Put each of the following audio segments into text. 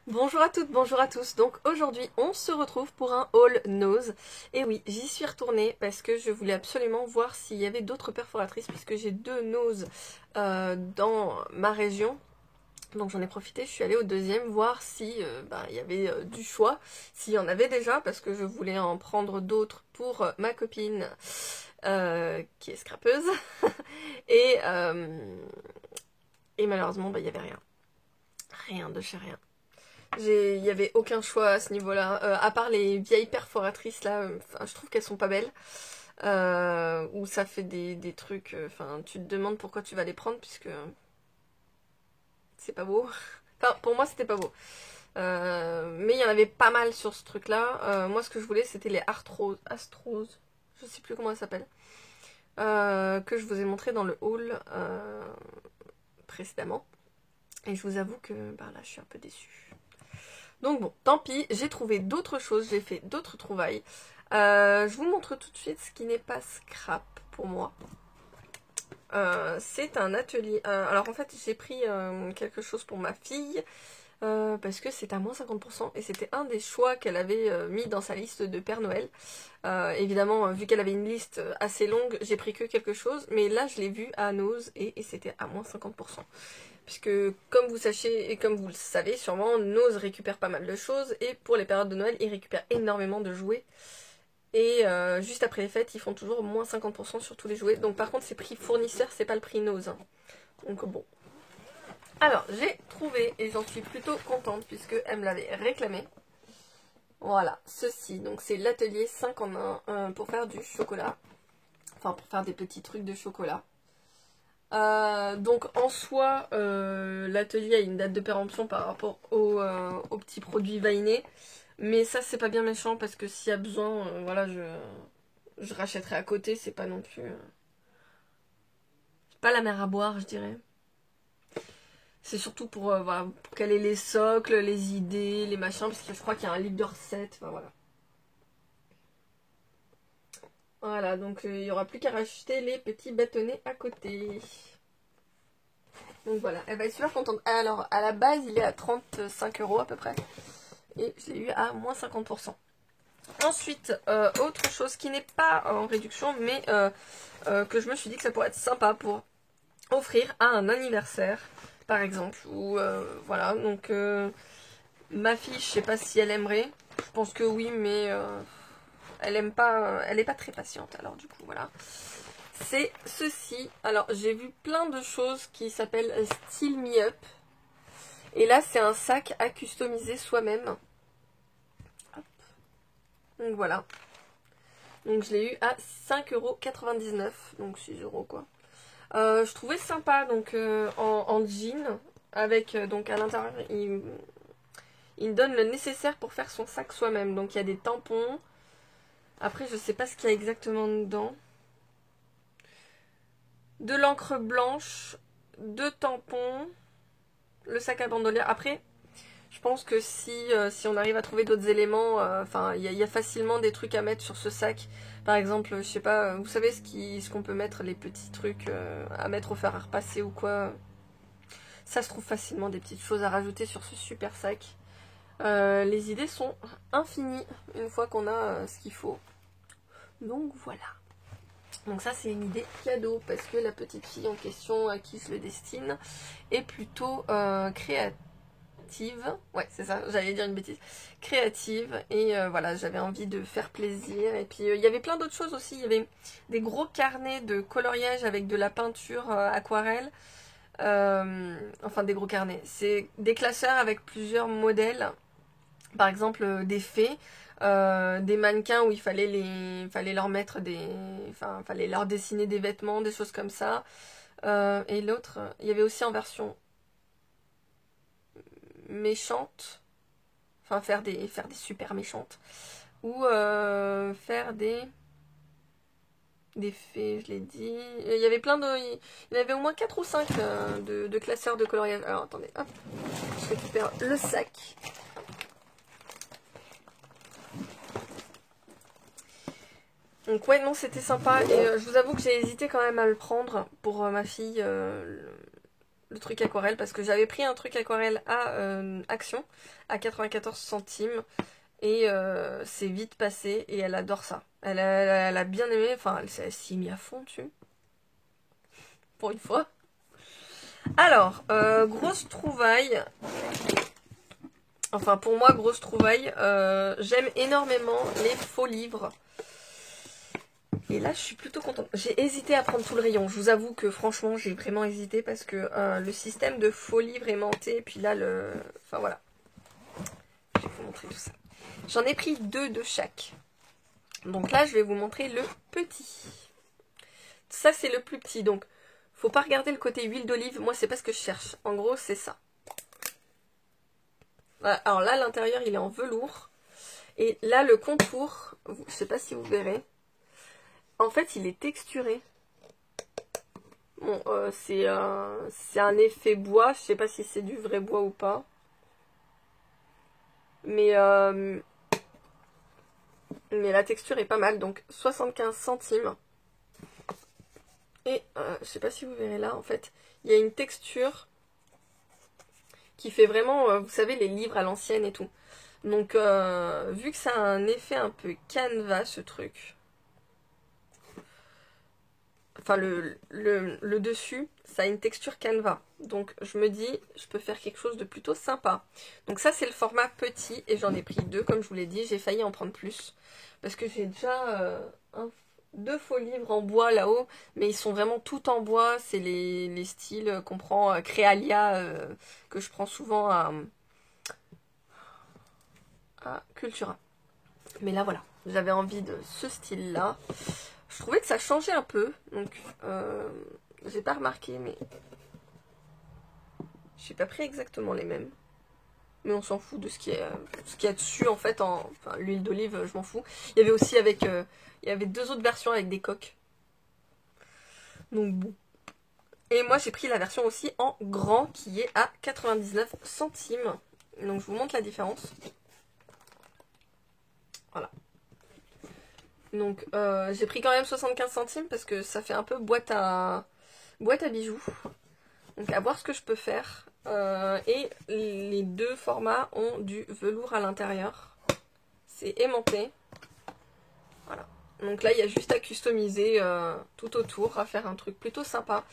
Bonjour à toutes, bonjour à tous. Donc aujourd'hui, on se retrouve pour un haul nose. Et oui, j'y suis retournée parce que je voulais absolument voir s'il y avait d'autres perforatrices puisque j'ai deux noses dans ma région. Donc j'en ai profité, je suis allée au deuxième voir si il y avait du choix, s'il y en avait déjà parce que je voulais en prendre d'autres pour ma copine qui est scrapeuse. et, euh, et malheureusement, il n'y avait rien. Rien de chez rien. Il n'y avait aucun choix à ce niveau-là. À part les vieilles perforatrices là, je trouve qu'elles sont pas belles. Où ça fait des trucs. Enfin, tu te demandes pourquoi tu vas les prendre puisque c'est pas beau. Enfin, pour moi, c'était pas beau. Mais il y en avait pas mal sur ce truc-là. Moi, ce que je voulais, c'était les Astrose. Je sais plus comment elles s'appellent. Que je vous ai montré dans le haul précédemment. Et je vous avoue que là, je suis un peu déçue. Donc bon, tant pis, j'ai trouvé d'autres choses, j'ai fait d'autres trouvailles. Je vous montre tout de suite ce qui n'est pas scrap pour moi. C'est un atelier. Alors en fait, j'ai pris quelque chose pour ma fille. Parce que c'est à moins 50% et c'était un des choix qu'elle avait mis dans sa liste de Père Noël. Évidemment, vu qu'elle avait une liste assez longue, j'ai pris que quelque chose, mais là je l'ai vu à Nose et c'était à moins 50%. Puisque comme vous sachez et comme vous le savez sûrement, Nose récupère pas mal de choses et pour les périodes de Noël, ils récupèrent énormément de jouets. Et juste après les fêtes, ils font toujours moins 50% sur tous les jouets. Donc par contre, c'est prix fournisseur, c'est pas le prix Nose. Hein. Donc bon. Alors, j'ai trouvé, et j'en suis plutôt contente, puisque elle me l'avait réclamé. Voilà, ceci. Donc, c'est l'atelier 5 en 1 pour faire du chocolat. Enfin, pour faire des petits trucs de chocolat. Donc, en soi, l'atelier a une date de péremption par rapport aux petits produits Vainé. Mais ça, c'est pas bien méchant, parce que s'il y a besoin, voilà, je rachèterai à côté. C'est pas non plus... c'est pas la mer à boire, je dirais. C'est surtout voilà, pour caler les socles, les idées, les machins, parce que je crois qu'il y a un livre de recettes, enfin voilà. Voilà, donc il n'y aura plus qu'à racheter les petits bâtonnets à côté. Donc voilà, elle va être super contente. Alors, à la base, il est à 35 € à peu près. Et je l'ai eu à moins 50%. Ensuite, autre chose qui n'est pas en réduction, mais que je me suis dit que ça pourrait être sympa pour offrir à un anniversaire, par exemple. Ou voilà, donc... ma fille, je sais pas si elle aimerait. Je pense que oui, mais elle aime pas. Elle est pas très patiente. Alors du coup, voilà. C'est ceci. Alors j'ai vu plein de choses qui s'appellent Style Me Up. Et là, c'est un sac à customiser soi-même. Hop. Donc voilà. Donc je l'ai eu à 5,99 €. Donc 6 € quoi. Je trouvais sympa donc en jean. Avec donc à l'intérieur, il donne le nécessaire pour faire son sac soi-même. Donc il y a des tampons. Après, je sais pas ce qu'il y a exactement dedans. De l'encre blanche, deux tampons, le sac à bandolière. Après, je pense que si on arrive à trouver d'autres éléments, enfin, il y a facilement des trucs à mettre sur ce sac. Par exemple, je sais pas, vous savez ce qu'on peut mettre, les petits trucs à mettre au fer à repasser ou quoi. Ça se trouve facilement des petites choses à rajouter sur ce super sac. Les idées sont infinies une fois qu'on a ce qu'il faut. Donc voilà. Donc ça c'est une idée cadeau parce que la petite fille en question à qui je le destine est plutôt créative. Ouais c'est ça, j'allais dire une bêtise. Créative et voilà, j'avais envie de faire plaisir. Et puis il y avait plein d'autres choses aussi. Il y avait des gros carnets de coloriage avec de la peinture aquarelle. Enfin des gros carnets. C'est des classeurs avec plusieurs modèles. Par exemple des fées. Des mannequins où il fallait leur mettre enfin, fallait leur dessiner des vêtements, des choses comme ça. Et l'autre, il y avait aussi en version méchante, enfin faire des super méchantes, ou faire des fées, je l'ai dit. Il y avait il y avait au moins 4 ou 5 de classeurs de coloriage. Alors attendez, hop, je récupère le sac. Donc ouais, non, c'était sympa. Et je vous avoue que j'ai hésité quand même à le prendre pour ma fille. le truc aquarelle, parce que j'avais pris un truc aquarelle à Action, à 94 centimes, et c'est vite passé, et elle adore ça. Elle a bien aimé, enfin, elle s'y est mis à fond dessus, pour une fois. Alors, grosse trouvaille, enfin pour moi, grosse trouvaille, j'aime énormément les faux livres. Et là, je suis plutôt contente. J'ai hésité à prendre tout le rayon. Je vous avoue que franchement, j'ai vraiment hésité parce que le système de faux livres aimantés, et puis là, enfin voilà. Je vais vous montrer tout ça. J'en ai pris 2 de chaque. Donc là, je vais vous montrer le petit. Ça, c'est le plus petit. Donc, faut pas regarder le côté huile d'olive. Moi, c'est pas ce que je cherche. En gros, c'est ça. Voilà. Alors là, l'intérieur, il est en velours. Et là, le contour, je sais pas si vous verrez. En fait, il est texturé. Bon, c'est un effet bois. Je sais pas si c'est du vrai bois ou pas. Mais la texture est pas mal. Donc, 75 centimes. Et je sais pas si vous verrez là, en fait, il y a une texture qui fait vraiment, vous savez, les livres à l'ancienne et tout. Donc, vu que ça a un effet un peu canevas, ce truc, enfin, le dessus, ça a une texture canevas. Donc, je me dis, je peux faire quelque chose de plutôt sympa. Donc, ça, c'est le format petit, et j'en ai pris 2, comme je vous l'ai dit. J'ai failli en prendre plus, parce que j'ai déjà 2 faux livres en bois là-haut, mais ils sont vraiment tout en bois. C'est les styles qu'on prend, Créalia, que je prends souvent à Cultura. Mais là, voilà, j'avais envie de ce style-là. Je trouvais que ça changeait un peu, donc j'ai pas remarqué, mais j'ai pas pris exactement les mêmes. Mais on s'en fout de ce qu'il y a dessus, en fait. Enfin, l'huile d'olive, je m'en fous. Il y avait aussi il y avait 2 autres versions avec des coques. Donc bon. Et moi, j'ai pris la version aussi en grand, qui est à 99 centimes. Donc je vous montre la différence. Voilà. Donc j'ai pris quand même 75 centimes parce que ça fait un peu boîte à bijoux. Donc à voir ce que je peux faire. Et les 2 formats ont du velours à l'intérieur. C'est aimanté. Voilà. Donc là, il y a juste à customiser tout autour, à faire un truc plutôt sympa.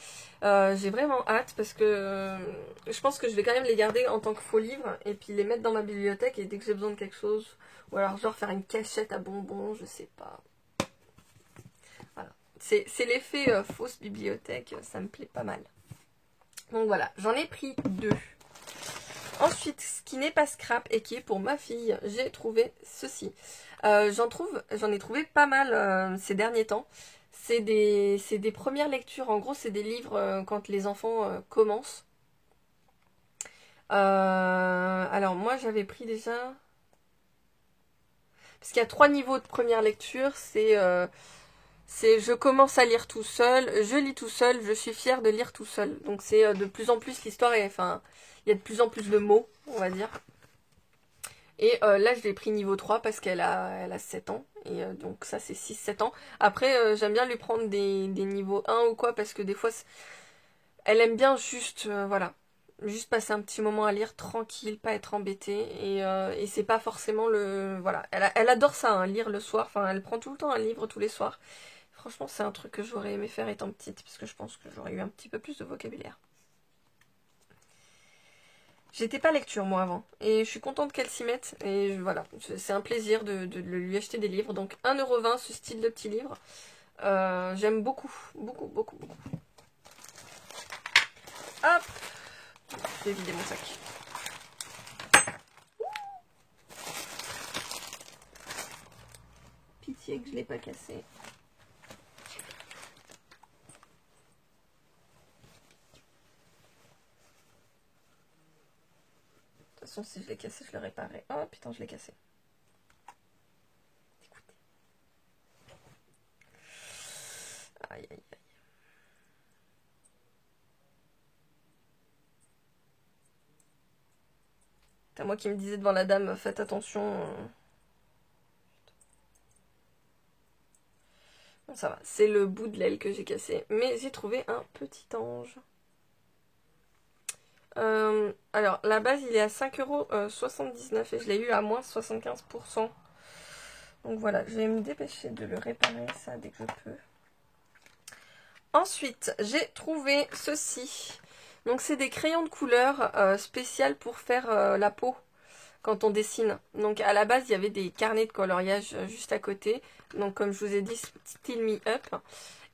J'ai vraiment hâte parce que je pense que je vais quand même les garder en tant que faux livres et puis les mettre dans ma bibliothèque, et dès que j'ai besoin de quelque chose, ou alors genre faire une cachette à bonbons, je sais pas. Voilà. C'est l'effet fausse bibliothèque, ça me plaît pas mal. Donc voilà, j'en ai pris 2. Ensuite, ce qui n'est pas scrap et qui est pour ma fille, j'ai trouvé ceci. J'en ai trouvé pas mal ces derniers temps. C'est des premières lectures. En gros, c'est des livres quand les enfants commencent. Alors moi, j'avais pris déjà... Parce qu'il y a 3 niveaux de première lecture. C'est je commence à lire tout seul, je lis tout seul, je suis fière de lire tout seul. Donc c'est de plus en plus l'histoire est... Enfin, il y a de plus en plus de mots, on va dire. Et là, je l'ai pris niveau 3 parce elle a 7 ans. Et donc ça, c'est 6-7 ans. Après, j'aime bien lui prendre des niveaux 1 ou quoi, parce que des fois, elle aime bien juste, voilà, juste passer un petit moment à lire tranquille, pas être embêtée. Et c'est pas forcément le... Voilà, elle adore ça, hein, lire le soir. Enfin, elle prend tout le temps un livre tous les soirs. Franchement, c'est un truc que j'aurais aimé faire étant petite, parce que je pense que j'aurais eu un petit peu plus de vocabulaire. J'étais pas lecture moi avant, et je suis contente qu'elle s'y mette, et voilà, c'est un plaisir de lui acheter des livres. Donc 1,20 € ce style de petit livre, j'aime beaucoup, beaucoup, beaucoup, beaucoup. Hop, je vais vider mon sac. Pitié que je l'ai pas cassé. De toute façon, si je l'ai cassé, je le réparerai. Oh putain, je l'ai cassé. Écoutez. Aïe, aïe, aïe. C'est moi qui me disais devant la dame, faites attention. Bon, ça va, c'est le bout de l'aile que j'ai cassé. Mais j'ai trouvé un petit ange. Alors, la base, il est à 5,79 € et je l'ai eu à moins 75%. Donc voilà, je vais me dépêcher de le réparer, ça, dès que je peux. Ensuite, j'ai trouvé ceci. Donc, c'est des crayons de couleur spécial pour faire la peau quand on dessine. Donc, à la base, il y avait des carnets de coloriage juste à côté. Donc, comme je vous ai dit, Style Me Up.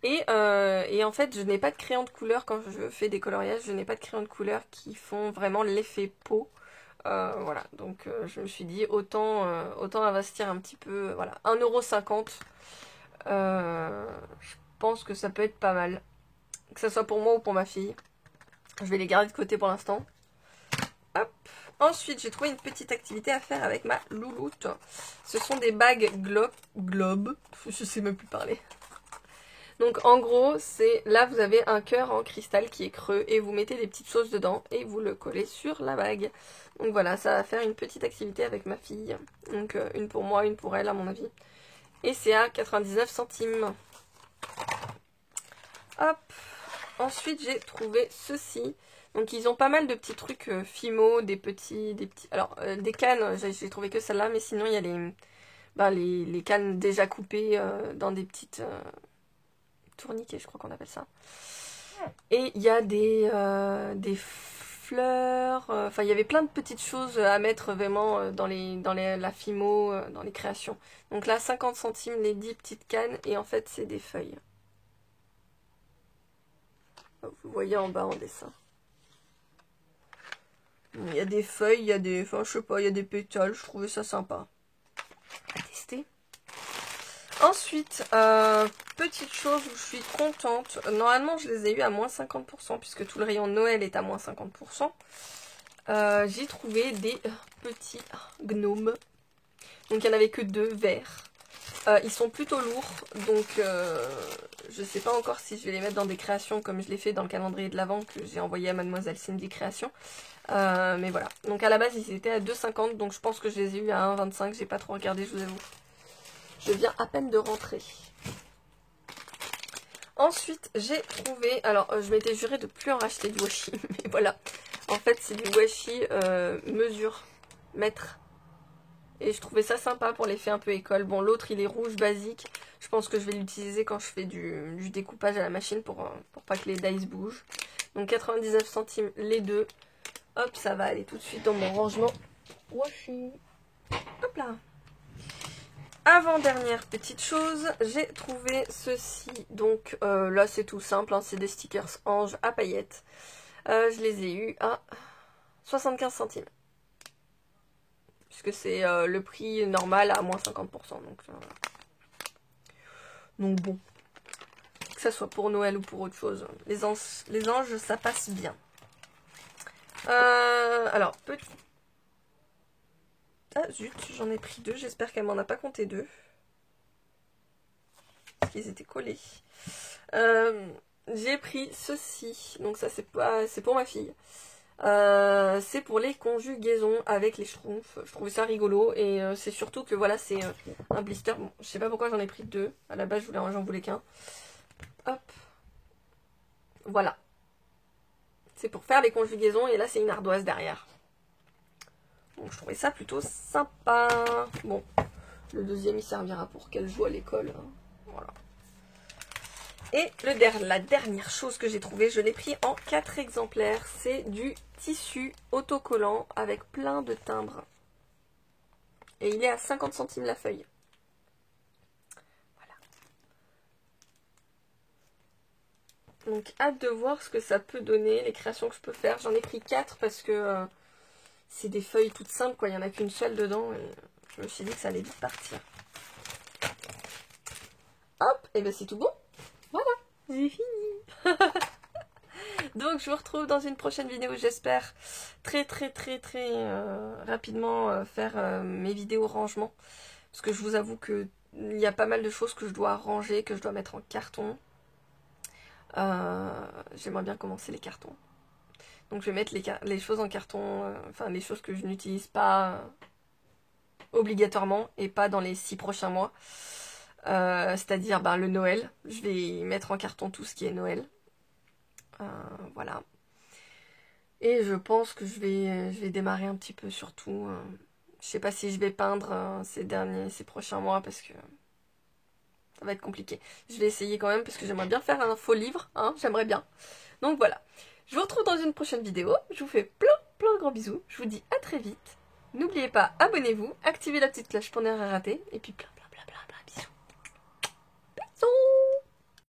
Et en fait, je n'ai pas de crayon de couleur quand je fais des coloriages. Je n'ai pas de crayon de couleur qui font vraiment l'effet peau. Voilà, donc je me suis dit autant investir un petit peu, voilà, 1,50 €. Je pense que ça peut être pas mal. Que ce soit pour moi ou pour ma fille. Je vais les garder de côté pour l'instant. Hop. Ensuite, j'ai trouvé une petite activité à faire avec ma louloute. Ce sont des bagues globe. Je sais même plus parler. Donc en gros, c'est là vous avez un cœur en cristal qui est creux et vous mettez des petites choses dedans et vous le collez sur la bague. Donc voilà, ça va faire une petite activité avec ma fille. Donc une pour moi, une pour elle à mon avis. Et c'est à 99 centimes. Hop. Ensuite, j'ai trouvé ceci. Donc ils ont pas mal de petits trucs Fimo, des petits... Alors, des cannes, j'ai trouvé que celle-là, mais sinon il y a les cannes déjà coupées dans des petites... tourniquet, je crois qu'on appelle ça. Et il y a des fleurs, enfin il y avait plein de petites choses à mettre vraiment dans la Fimo, dans les créations. Donc là 50 centimes les 10 petites cannes et en fait c'est des feuilles. Vous voyez en bas en dessin. Il y a des feuilles, il y a des, enfin je sais pas, il y a des pétales, je trouvais ça sympa. À tester. Ensuite, petite chose où je suis contente. Normalement, je les ai eu à moins 50% puisque tout le rayon Noël est à moins 50%. J'ai trouvé des petits gnomes. Donc, il n'y en avait que 2 verts. Ils sont plutôt lourds. Donc, je ne sais pas encore si je vais les mettre dans des créations comme je l'ai fait dans le calendrier de l'Avent que j'ai envoyé à Mademoiselle Cindy Création. Mais voilà. Donc, à la base, ils étaient à 2,50. Donc, je pense que je les ai eu à 1,25. J'ai pas trop regardé, je vous avoue. Je viens à peine de rentrer. Ensuite, j'ai trouvé... Alors, je m'étais juré de plus en racheter du washi. Mais voilà. En fait, c'est du washi mesure, mètre. Et je trouvais ça sympa pour l'effet un peu école. Bon, l'autre, il est rouge basique. Je pense que je vais l'utiliser quand je fais du découpage à la machine pour pas que les dies bougent. Donc, 99 centimes les deux. Hop, ça va aller tout de suite dans mon rangement washi. Hop là. Avant-dernière petite chose, j'ai trouvé ceci. Donc là c'est tout simple, hein, c'est des stickers anges à paillettes. Je les ai eus à 75 centimes. Puisque c'est le prix normal à moins 50%. Donc bon, que ça soit pour Noël ou pour autre chose, les anges ça passe bien. Alors, petit... Ah zut, j'en ai pris 2, j'espère qu'elle m'en a pas compté 2. Parce qu'ils étaient collés. J'ai pris ceci, donc ça c'est pour ma fille. C'est pour les conjugaisons avec les schtroumpfs. Je trouvais ça rigolo et c'est surtout que voilà, c'est un blister. Bon, je sais pas pourquoi j'en ai pris 2. À la base, j'en voulais qu'un. Hop. Voilà. C'est pour faire les conjugaisons et là, c'est une ardoise derrière. Donc, je trouvais ça plutôt sympa. Bon, le deuxième, il servira pour qu'elle joue à l'école. Hein. Voilà. Et la dernière chose que j'ai trouvée, je l'ai pris en 4 exemplaires. C'est du tissu autocollant avec plein de timbres. Et il est à 50 centimes la feuille. Voilà. Donc hâte de voir ce que ça peut donner, les créations que je peux faire. J'en ai pris 4 parce que c'est des feuilles toutes simples, quoi. Il n'y en a qu'une seule dedans. Et je me suis dit que ça allait vite partir. Hop, et ben c'est tout bon. Voilà, j'ai fini. Donc je vous retrouve dans une prochaine vidéo, j'espère très rapidement faire mes vidéos rangement. Parce que je vous avoue que il y a pas mal de choses que je dois ranger, que je dois mettre en carton. J'aimerais bien commencer les cartons. Donc je vais mettre les choses en carton, enfin les choses que je n'utilise pas obligatoirement et pas dans les 6 prochains mois. C'est-à-dire le Noël. Je vais mettre en carton tout ce qui est Noël. Voilà. Et je pense que je vais démarrer un petit peu surtout. Je sais pas si je vais peindre ces prochains mois parce que ça va être compliqué. Je vais essayer quand même parce que j'aimerais bien faire un faux livre, hein, j'aimerais bien. Donc voilà. Je vous retrouve dans une prochaine vidéo. Je vous fais plein de gros bisous. Je vous dis à très vite. N'oubliez pas, abonnez-vous, activez la petite cloche pour ne rien rater. Et puis plein de